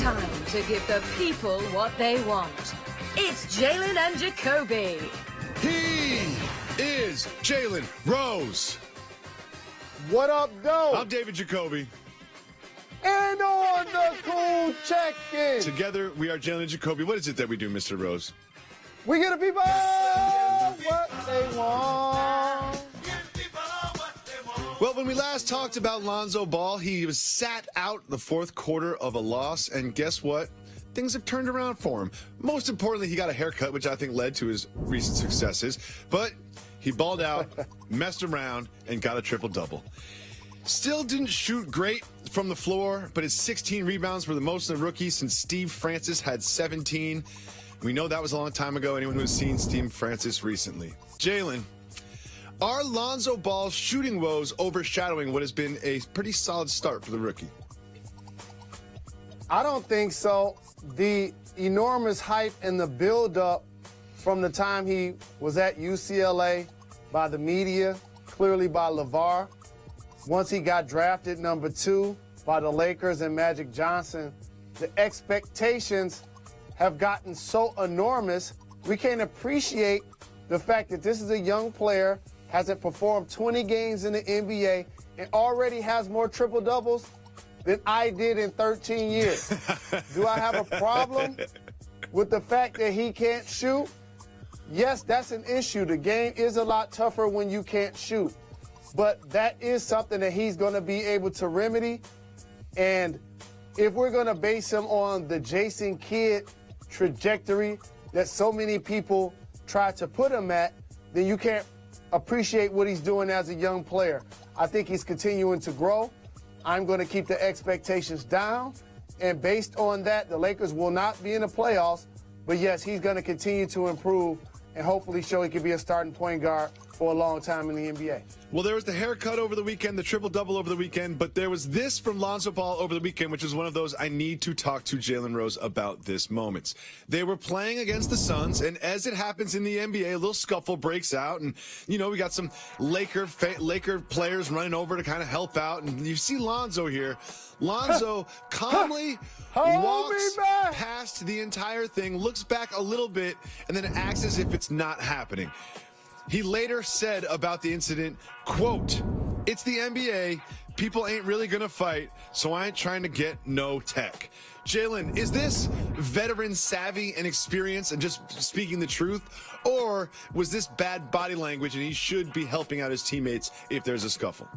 time to give the people what they want. It's Jalen and Jacoby. He is Jalen Rose. What up, though? I'm David Jacoby. And on the cool check-in. Together, we are Jalen and Jacoby. What is it that we do, Mr. Rose? We give the people what they want. Well, when we last talked about Lonzo Ball, he was sat out the fourth quarter of a loss, and guess what? Things have turned around for him. Most importantly, he got a haircut, which I think led to his recent successes. But he balled out, messed around, and got a triple-double. Still didn't shoot great from the floor, but his 16 rebounds were the most in a rookie since Steve Francis had 17. We know that was a long time ago, anyone who has seen Steve Francis recently. Jalen, are Lonzo Ball's shooting woes overshadowing what has been a pretty solid start for the rookie? I don't think so. The enormous hype and the build-up from the time he was at UCLA by the media, clearly by LeVar. Once he got drafted number 2 by the Lakers and Magic Johnson, the expectations have gotten so enormous, we can't appreciate the fact that this is a young player, hasn't performed 20 games in the NBA, and already has more triple-doubles than I did in 13 years. Do I have a problem with the fact that he can't shoot? Yes, that's an issue. The game is a lot tougher when you can't shoot. But that is something that he's going to be able to remedy. And if we're going to base him on the Jason Kidd trajectory that so many people try to put him at, then you can't appreciate what he's doing as a young player. I think he's continuing to grow. I'm going to keep the expectations down. And based on that, the Lakers will not be in the playoffs. But yes, he's going to continue to improve and hopefully show he can be a starting point guard for a long time in the NBA. Well, there was the haircut over the weekend, the triple-double over the weekend, but there was this from Lonzo Ball over the weekend, which is one of those I need to talk to Jalen Rose about this moments. They were playing against the Suns, and as it happens in the NBA, a little scuffle breaks out, and, you know, we got some Laker players running over to kind of help out, and you see Lonzo here. Lonzo calmly walks past the entire thing, looks back a little bit, and then acts as if it's not happening. He later said about the incident, quote, "It's the NBA. People ain't really going to fight, so I ain't trying to get no tech." Jalen, is this veteran savvy and experience and just speaking the truth? Or was this bad body language and he should be helping out his teammates if there's a scuffle?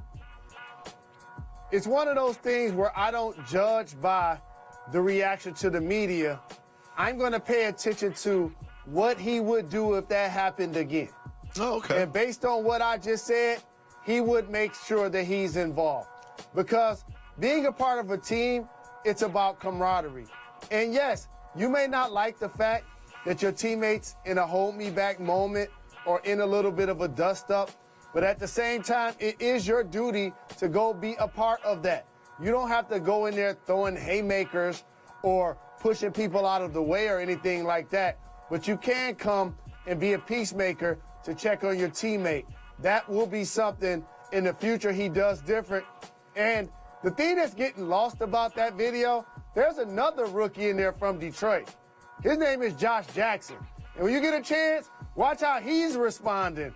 It's one of those things where I don't judge by the reaction to the media. I'm going to pay attention to what he would do if that happened again. Oh, okay. And based on what I just said, he would make sure that he's involved. Because being a part of a team, it's about camaraderie. And yes, you may not like the fact that your teammates in a hold-me-back moment or in a little bit of a dust-up, but at the same time, it is your duty to go be a part of that. You don't have to go in there throwing haymakers or pushing people out of the way or anything like that, but you can come and be a peacemaker to check on your teammate. That will be something in the future he does different. And the thing that's getting lost about that video, there's another rookie in there from Detroit. His name is Josh Jackson. And when you get a chance, watch how he's responding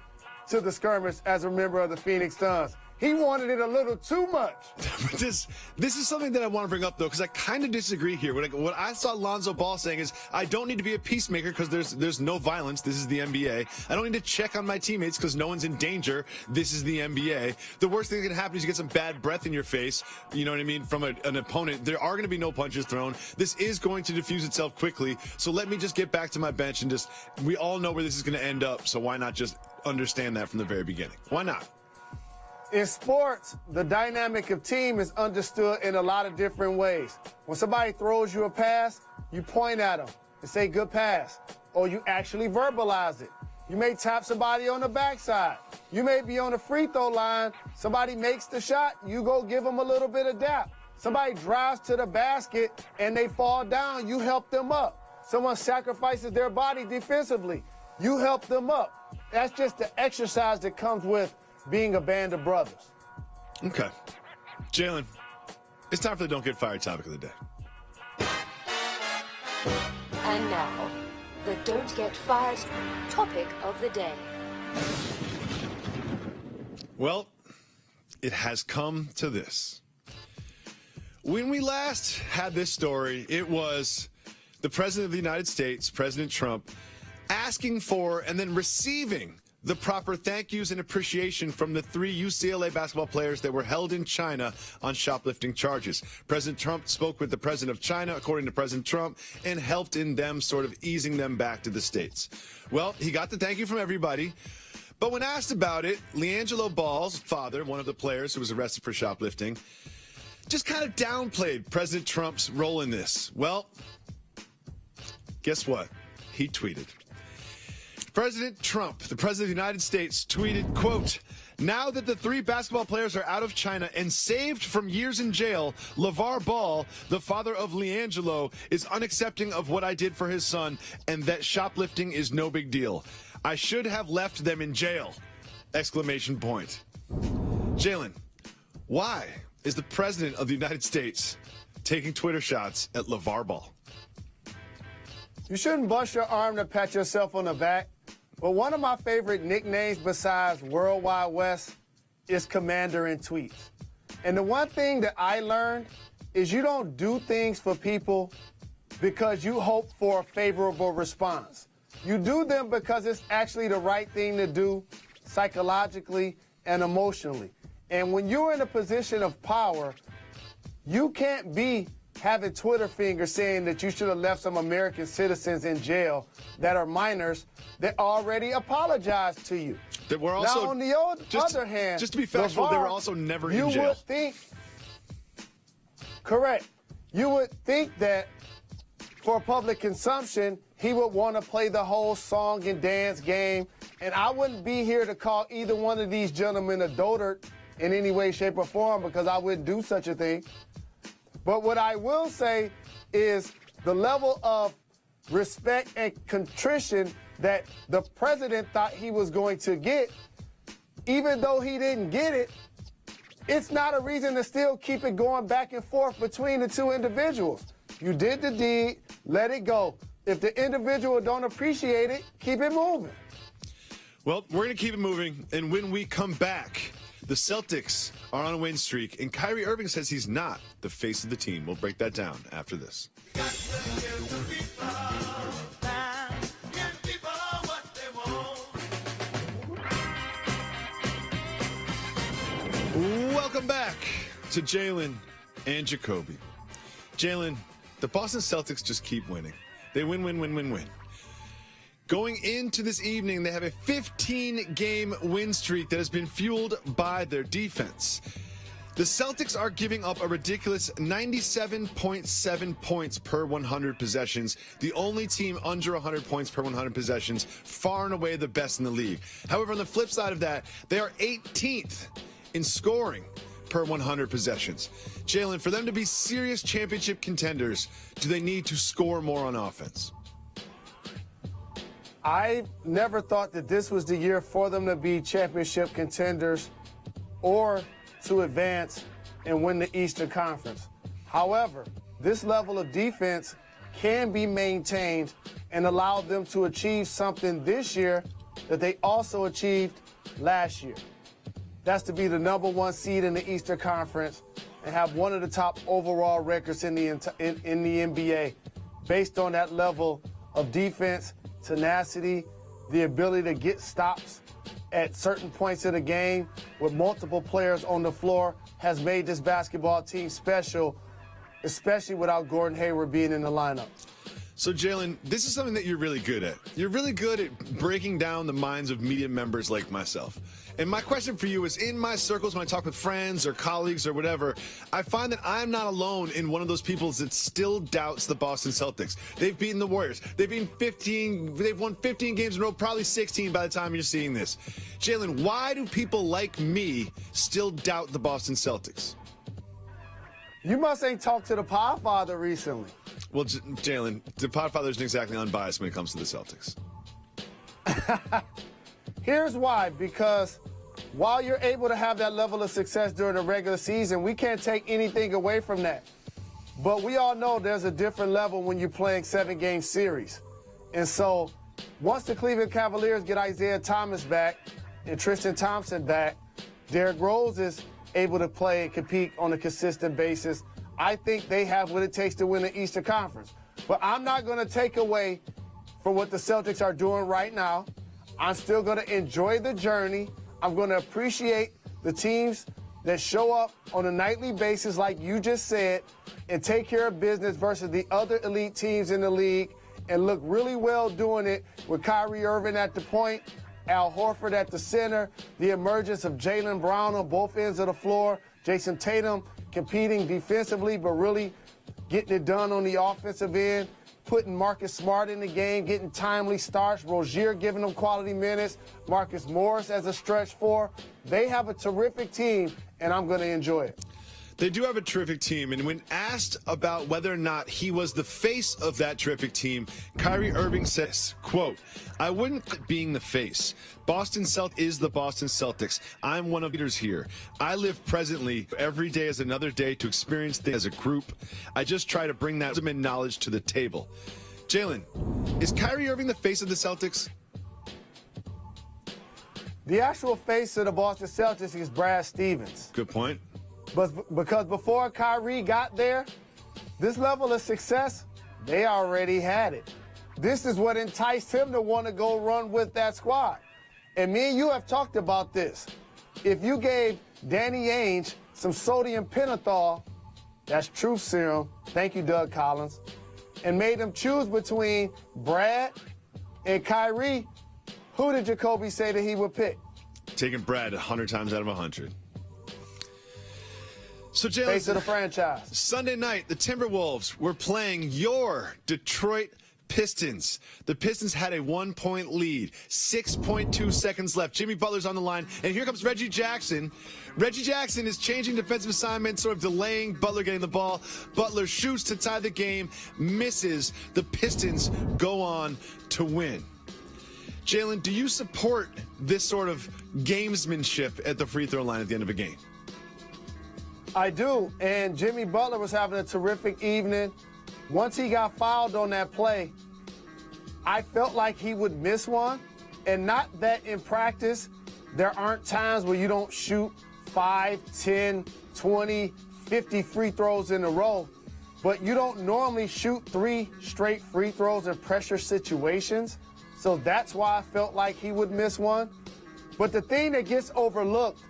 to the skirmish as a member of the Phoenix Suns. He wanted it a little too much. But this is something that I want to bring up, though, because I kind of disagree here. What I saw Lonzo Ball saying is, I don't need to be a peacemaker because there's no violence. This is the NBA. I don't need to check on my teammates because no one's in danger. This is the NBA. The worst thing that can happen is you get some bad breath in your face, you know what I mean, from an opponent. There are going to be no punches thrown. This is going to diffuse itself quickly. So let me just get back to my bench and we all know where this is going to end up. So why not just understand that from the very beginning? Why not? In sports, the dynamic of team is understood in a lot of different ways. When somebody throws you a pass, you point at them and say, "Good pass," or you actually verbalize it. You may tap somebody on the backside. You may be on the free throw line. Somebody makes the shot. You go give them a little bit of dap. Somebody drives to the basket and they fall down. You help them up. Someone sacrifices their body defensively. You help them up. That's just the exercise that comes with being a band of brothers. Okay. Jalen, it's time for the Don't Get Fired topic of the day. And now, the Don't Get Fired topic of the day. Well, it has come to this. When we last had this story, it was the President of the United States, President Trump, asking for and then receiving the proper thank yous and appreciation from the 3 UCLA basketball players that were held in China on shoplifting charges. President Trump spoke with the president of China, according to President Trump, and helped in them sort of easing them back to the States. Well, he got the thank you from everybody. But when asked about it, LiAngelo Ball's father, one of the players who was arrested for shoplifting, just kind of downplayed President Trump's role in this. Well, guess what? He tweeted. President Trump, the President of the United States, tweeted, quote, "Now that the 3 basketball players are out of China and saved from years in jail, LeVar Ball, the father of LiAngelo, is unaccepting of what I did for his son and that shoplifting is no big deal. I should have left them in jail!" Exclamation point. Jalen, why is the President of the United States taking Twitter shots at LeVar Ball? You shouldn't bust your arm to pat yourself on the back, but one of my favorite nicknames besides Worldwide West is Commander in Tweets. And the one thing that I learned is you don't do things for people because you hope for a favorable response. You do them because it's actually the right thing to do psychologically and emotionally. And when you're in a position of power, you can't be having Twitter fingers saying that you should have left some American citizens in jail that are minors that already apologized to you. That were also, now, on the other hand, just to be factual, LeVar, they were also never in jail. You would think, correct. You would think that for public consumption, he would want to play the whole song and dance game, and I wouldn't be here to call either one of these gentlemen a dotard in any way, shape, or form because I wouldn't do such a thing. But what I will say is the level of respect and contrition that the president thought he was going to get, even though he didn't get it, it's not a reason to still keep it going back and forth between the 2 individuals. You did the deed, let it go. If the individual don't appreciate it, keep it moving. Well, we're going to keep it moving, and when we come back, the Celtics are on a win streak, and Kyrie Irving says he's not the face of the team. We'll break that down after this. Welcome back to Jalen and Jacoby. Jalen, the Boston Celtics just keep winning. They win, win, win, win, win. Going into this evening, they have a 15-game win streak that has been fueled by their defense. The Celtics are giving up a ridiculous 97.7 points per 100 possessions, the only team under 100 points per 100 possessions, far and away the best in the league. However, on the flip side of that, they are 18th in scoring per 100 possessions. Jalen, for them to be serious championship contenders, do they need to score more on offense? I never thought that this was the year for them to be championship contenders or to advance and win the Eastern Conference. However, this level of defense can be maintained and allow them to achieve something this year that they also achieved last year. That's to be the #1 seed in the Eastern Conference and have one of the top overall records in the NBA based on that level of defense, tenacity, the ability to get stops at certain points of the game with multiple players on the floor has made this basketball team special, especially without Gordon Hayward being in the lineup. So, Jalen, this is something that you're really good at. You're really good at breaking down the minds of media members like myself. And my question for you is, in my circles, when I talk with friends or colleagues or whatever, I find that I'm not alone in one of those people that still doubts the Boston Celtics. They've beaten the Warriors. They've won 15 games in a row, probably 16 by the time you're seeing this. Jalen, why do people like me still doubt the Boston Celtics? You must ain't talked to the Podfather recently. Well, Jalen, the Podfather isn't exactly unbiased when it comes to the Celtics. Here's why, because while you're able to have that level of success during the regular season, we can't take anything away from that. But we all know there's a different level when you're playing 7-game series. And so once the Cleveland Cavaliers get Isaiah Thomas back and Tristan Thompson back, Derrick Rose is able to play and compete on a consistent basis. I think they have what it takes to win the Eastern Conference. But I'm not going to take away from what the Celtics are doing right now. I'm still going to enjoy the journey. I'm going to appreciate the teams that show up on a nightly basis, like you just said, and take care of business versus the other elite teams in the league and look really well doing it with Kyrie Irving at the point, Al Horford at the center, the emergence of Jaylen Brown on both ends of the floor, Jason Tatum competing defensively but really getting it done on the offensive end, putting Marcus Smart in the game, getting timely starts, Rozier giving them quality minutes, Marcus Morris as a stretch four. They have a terrific team, and I'm going to enjoy it. They do have a terrific team, and when asked about whether or not he was the face of that terrific team, Kyrie Irving says, quote, "I wouldn't being the face. Boston Celtics is the Boston Celtics. I'm one of the leaders here. I live presently. Every day is another day to experience things as a group. I just try to bring that wisdom and knowledge to the table." Jalen, is Kyrie Irving the face of the Celtics? The actual face of the Boston Celtics is Brad Stevens. Good point. But because before Kyrie got there, this level of success, they already had it. This is what enticed him to want to go run with that squad. And me and you have talked about this. If you gave Danny Ainge some sodium pentothal, that's truth serum, thank you, Doug Collins, and made him choose between Brad and Kyrie, who did Jacoby say that he would pick? Taking Brad 100 times out of 100. So, Jalen, face of the franchise. Sunday night, the Timberwolves were playing your Detroit Pistons. The Pistons had a 1-point lead, 6.2 seconds left. Jimmy Butler's on the line, and here comes Reggie Jackson. Reggie Jackson is changing defensive assignments, sort of delaying Butler getting the ball. Butler shoots to tie the game, misses. The Pistons go on to win. Jalen, do you support this sort of gamesmanship at the free throw line at the end of a game? I do, and Jimmy Butler was having a terrific evening. Once he got fouled on that play, I felt like he would miss one, and not that in practice there aren't times where you don't shoot 5, 10, 20, 50 free throws in a row, but you don't normally shoot 3 straight free throws in pressure situations, so that's why I felt like he would miss one. But the thing that gets overlooked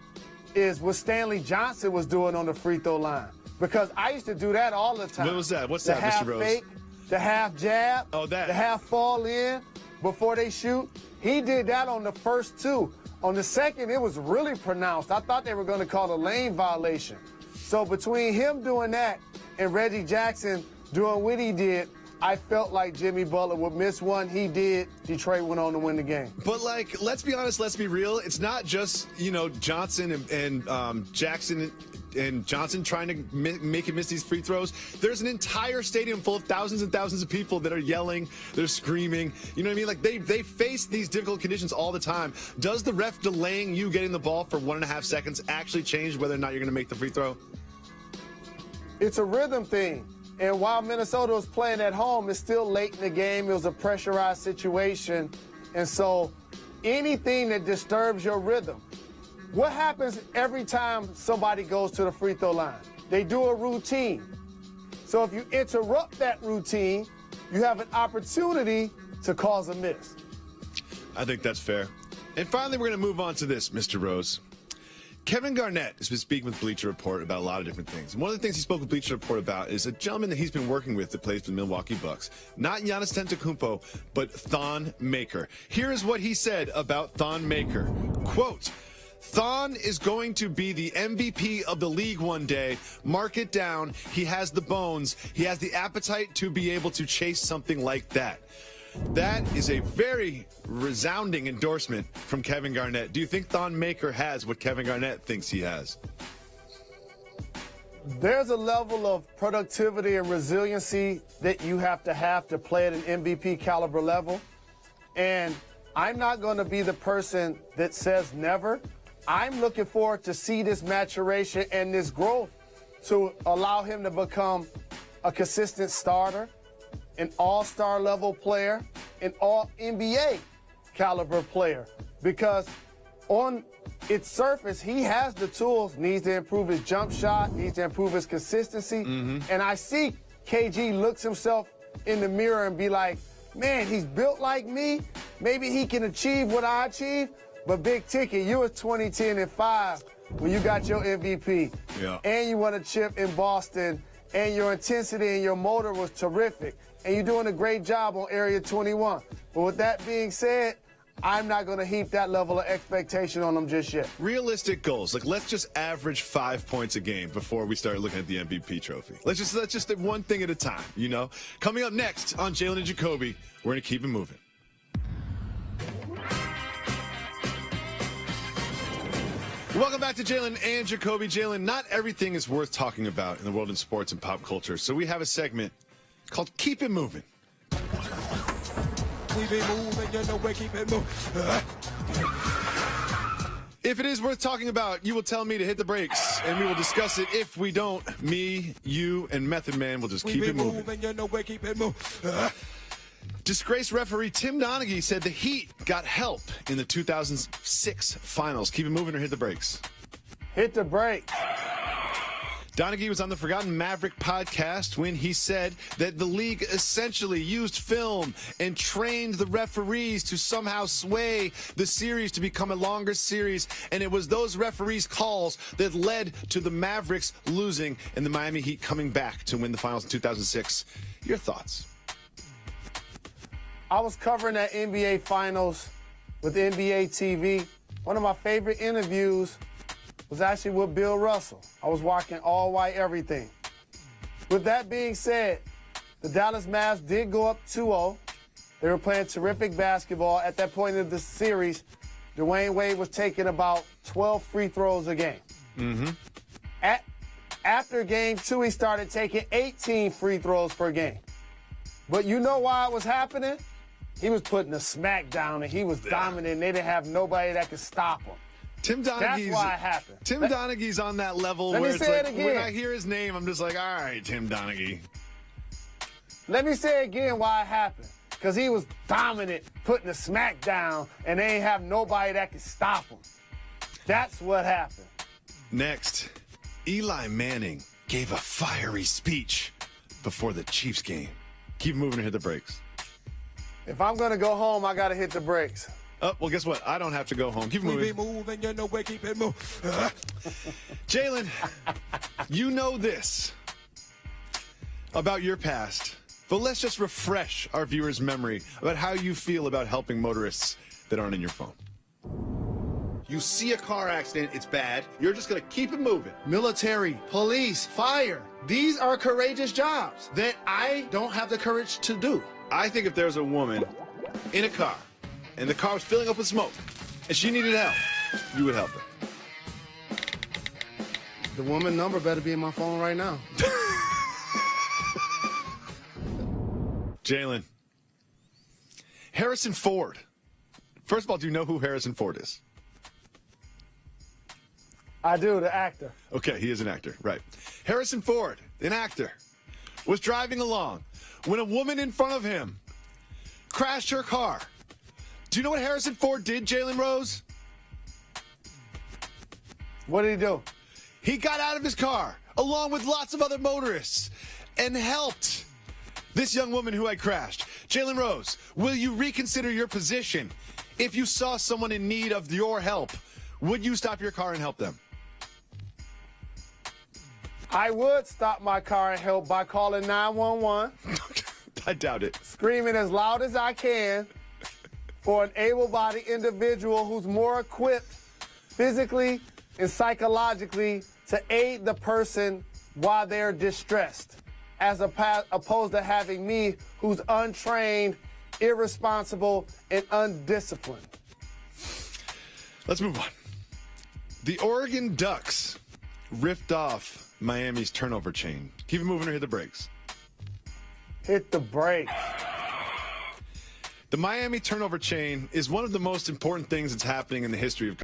is what Stanley Johnson was doing on the free throw line. Because I used to do that all the time. What was that? What's the that, half Mr. Rose? fake, the half jab, Oh, that. the half fall in before they shoot. He did that on the first 2. On the second, it was really pronounced. I thought they were going to call a lane violation. So between him doing that and Reggie Jackson doing what he did, I felt like Jimmy Butler would miss one. He did. Detroit went on to win the game. But, like, let's be honest, let's be real. It's not just, Johnson and Jackson and Johnson trying to make him miss these free throws. There's an entire stadium full of thousands and thousands of people that are yelling, they're screaming. You know what I mean? Like, they face these difficult conditions all the time. Does the ref delaying you getting the ball for 1.5 seconds actually change whether or not you're going to make the free throw? It's a rhythm thing. And while Minnesota was playing at home, it's still late in the game. It was a pressurized situation. And so anything that disturbs your rhythm. What happens every time somebody goes to the free throw line? They do a routine. So if you interrupt that routine, you have an opportunity to cause a miss. I think that's fair. And finally, we're going to move on to this, Mr. Rose. Kevin Garnett has been speaking with Bleacher Report about a lot of different things. And one of the things he spoke with Bleacher Report about is a gentleman that he's been working with that plays for the Milwaukee Bucks. Not Giannis Antetokounmpo, but Thon Maker. Here is what he said about Thon Maker. Quote, "Thon is going to be the MVP of the league one day. Mark it down. He has the bones. He has the appetite to be able to chase something like that." That is a very resounding endorsement from Kevin Garnett. Do you think Thon Maker has what Kevin Garnett thinks he has? There's a level of productivity and resiliency that you have to play at an MVP caliber level. And I'm not going to be the person that says never. I'm looking forward to see this maturation and this growth to allow him to become a consistent starter, an all-star level player, an all-NBA caliber player. Because on its surface, he has the tools, needs to improve his jump shot, needs to improve his consistency. And I see KG looks himself in the mirror and be like, man, he's built like me. Maybe he can achieve what I achieve. But Big Ticket, you was 20-10-5 when you got your MVP. Yeah. And you won a chip in Boston. And your intensity and your motor was terrific. And you're doing a great job on Area 21. But with that being said, I'm not going to heap that level of expectation on him just yet. Realistic goals. Like, let's just average 5 points a game before we start looking at the MVP trophy. Let's just one thing at a time, you know? Coming up next on Jalen and Jacoby, we're going to keep it moving. Welcome back to Jalen and Jacoby. Jalen, not everything is worth talking about in the world of sports and pop culture, so we have a segment called Keep It Moving. We be moving, you know we keep it moving. If it is worth talking about, you will tell me to hit the brakes, and we will discuss it. If we don't, me, you, and Method Man will just keep it moving. You know we keep it moving. Disgraced referee Tim Donaghy said the Heat got help in the 2006 finals. Keep it moving or hit the brakes. Hit the brakes. Donaghy was on the Forgotten Maverick podcast when he said that the league essentially used film and trained the referees to somehow sway the series to become a longer series, and it was those referees' calls that led to the Mavericks losing and the Miami Heat coming back to win the finals in 2006. Your thoughts? I was covering that NBA Finals with NBA TV. One of my favorite interviews was actually with Bill Russell. I was watching All White Everything. With that being said, the Dallas Mavs did go up 2-0. They were playing terrific basketball. At that point in the series, Dwayne Wade was taking about 12 free throws a game. After game 2, he started taking 18 free throws per game. But you know why it was happening? He was putting a smack down and he was dominant and they didn't have nobody that could stop him. Tim Donaghy's, That's why it happened. Tim Donaghy's on that level Let where me it's say like, it again. when I hear his name, I'm just like, all right, Tim Donaghy. Let me say again why it happened. Because he was dominant, putting a smack down, and they ain't have nobody that could stop him. That's what happened. Next, Eli Manning gave a fiery speech before the Chiefs game. Keep moving and hit the brakes. If I'm going to go home, I got to hit the brakes. Oh, well, guess what? I don't have to go home. Keep We moving. be moving, you know we keep it moving. Jalen, you know this about your past, but let's just refresh our viewers' memory about how you feel about helping motorists that aren't in your phone. You see a car accident, it's bad. You're just going to keep it moving. Military, police, fire. These are courageous jobs that I don't have the courage to do. I think if there's a woman in a car and the car was filling up with smoke and she needed help, you would help her. The woman number better be in my phone right now. Jalen, Harrison Ford. First of all, do you know who Harrison Ford is? I do, the actor. Okay, he is an actor, right. Harrison Ford, an actor, was driving along when a woman in front of him crashed her car. Do you know what Harrison Ford did, Jalen Rose? What did he do? He got out of his car, along with lots of other motorists, and helped this young woman who had crashed. Jalen Rose, will you reconsider your position? If you saw someone in need of your help, would you stop your car and help them? I would stop my car and help by calling 911, I doubt it. screaming as loud as I can for an able-bodied individual who's more equipped physically and psychologically to aid the person while they're distressed, as opposed to having me who's untrained, irresponsible, and undisciplined. Let's move on. The Oregon Ducks ripped off Miami's turnover chain. Keep it moving or hit the brakes. Hit the brakes. The Miami turnover chain is one of the most important things that's happening in the history of